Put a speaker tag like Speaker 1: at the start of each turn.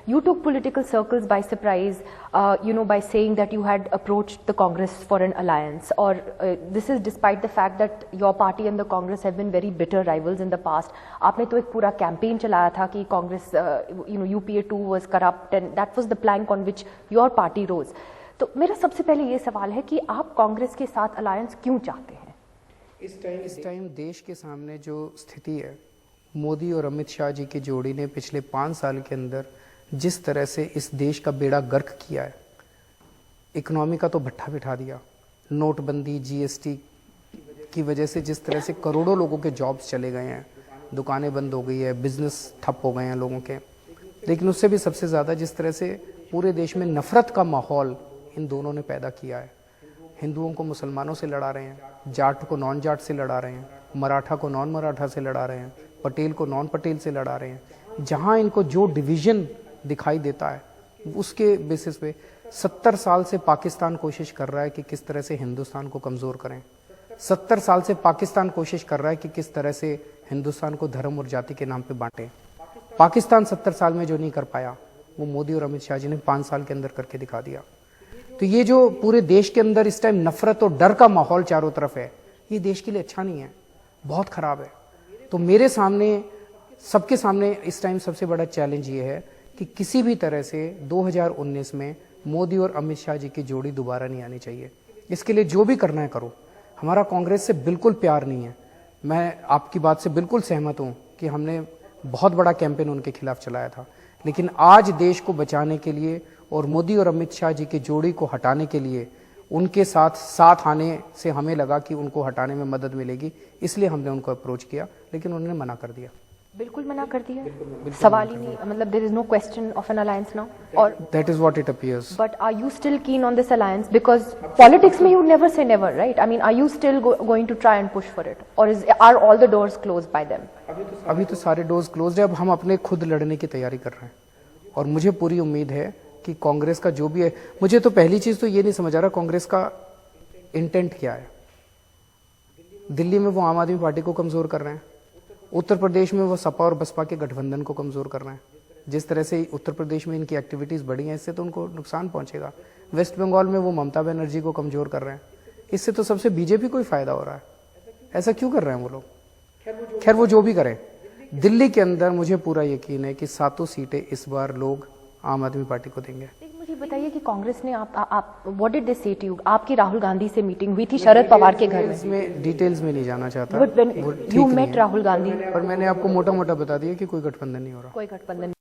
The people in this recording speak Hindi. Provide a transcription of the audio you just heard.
Speaker 1: you took political circles by surprise, by saying that you had approached the Congress for an alliance, or this is despite the fact that your party and the Congress have been very bitter rivals in the past. आपने तो एक पूरा campaign चलाया था कि Congress, UPA 2 was corrupt, and that was the plank on which your party rose. तो मेरा सबसे पहले ये सवाल है कि आप कांग्रेस के साथ अलायंस क्यों चाहते हैं?
Speaker 2: इस टाइम देश के सामने जो स्थिति है, मोदी और अमित शाह जी की जोड़ी ने पिछले 5 साल के अंदर जिस तरह से इस देश का बेड़ा गर्क किया है, इकोनॉमी का तो भट्ठा बिठा दिया, नोटबंदी, जीएसटी की वजह से जिस तरह से करोड़ों लोगों के जॉब्स चले गए हैं, दुकानें बंद हो गई है, बिजनेस ठप हो गए हैं लोगों के, लेकिन उससे भी सबसे ज़्यादा जिस तरह से पूरे देश में नफरत का माहौल इन दोनों ने पैदा किया है। हिंदुओं को मुसलमानों से लड़ा रहे हैं, जाट को नॉन जाट से लड़ा रहे हैं, मराठा को नॉन मराठा से लड़ा रहे हैं, पटेल को नॉन पटेल से लड़ा रहे हैं। जहां इनको जो डिवीज़न दिखाई देता है उसके बेसिस पे 70 साल से पाकिस्तान कोशिश कर रहा है कि किस तरह से हिंदुस्तान को कमज़ोर करें। 70 साल से पाकिस्तान कोशिश कर रहा है कि किस तरह से हिंदुस्तान को धर्म और जाति के नाम पर बांटें। पाकिस्तान 70 साल में जो नहीं कर पाया वो मोदी और अमित शाह जी ने 5 साल के अंदर करके दिखा दिया। तो ये जो पूरे देश के अंदर इस टाइम नफरत और डर का माहौल चारों तरफ है, ये देश के लिए अच्छा नहीं है, बहुत खराब है। तो मेरे सामने, सबके सामने इस टाइम सबसे बड़ा चैलेंज ये है कि किसी भी तरह से 2019 में मोदी और अमित शाह जी की जोड़ी दोबारा नहीं आनी चाहिए। इसके लिए जो भी करना है करो। हमारा कांग्रेस से बिल्कुल प्यार नहीं है। मैं आपकी बात से बिल्कुल सहमत हूँ कि हमने बहुत बड़ा कैंपेन उनके खिलाफ चलाया था, लेकिन आज देश को बचाने के लिए और मोदी और अमित शाह जी की जोड़ी को हटाने के लिए उनके साथ आने से हमें लगा कि उनको हटाने में मदद मिलेगी, इसलिए हमने उनको अप्रोच किया, लेकिन उन्होंने मना कर दिया।
Speaker 1: बिल्कुल मना कर दिया, सवाल ही नहीं, मतलब there is no question of an alliance now, or
Speaker 2: that is what it appears.
Speaker 1: But are you still keen on this alliance? Because politics में you never say never, right? I mean, are you still going to try and push for it, or are all the doors closed by them?
Speaker 2: अभी तो सारे डोर्स क्लोज्ड है। अब हम अपने खुद लड़ने की तैयारी कर रहे हैं और मुझे पूरी उम्मीद है कि कांग्रेस का जो भी है, मुझे तो पहली चीज तो ये नहीं समझ आ रहा कांग्रेस का इंटेंट क्या है। दिल्ली में वो आम आदमी पार्टी को कमजोर कर रहे हैं, उत्तर प्रदेश में वो सपा और बसपा के गठबंधन को कमजोर कर रहे हैं। जिस तरह से उत्तर प्रदेश में इनकी एक्टिविटीज बढ़ी हैं, इससे तो उनको नुकसान पहुंचेगा। वेस्ट बंगाल में वो ममता बनर्जी को कमजोर कर रहे हैं, इससे तो सबसे बीजेपी को ही फायदा हो रहा है। ऐसा क्यों कर रहे हैं वो लोग? खैर वो जो भी करें, दिल्ली के अंदर मुझे पूरा यकीन है कि 7 सीटें इस बार लोग आम आदमी पार्टी को देंगे।
Speaker 1: मुझे बताइए कि कांग्रेस ने आप व्हाट डिड दे से टू यू? आपकी राहुल गांधी से मीटिंग हुई थी शरद पवार के घर में।
Speaker 2: डिटेल्स में नहीं जाना चाहता।
Speaker 1: यू मेट राहुल गांधी,
Speaker 2: पर मैंने आपको मोटा मोटा बता दिया कि कोई गठबंधन नहीं हो रहा।
Speaker 1: कोई गठबंधन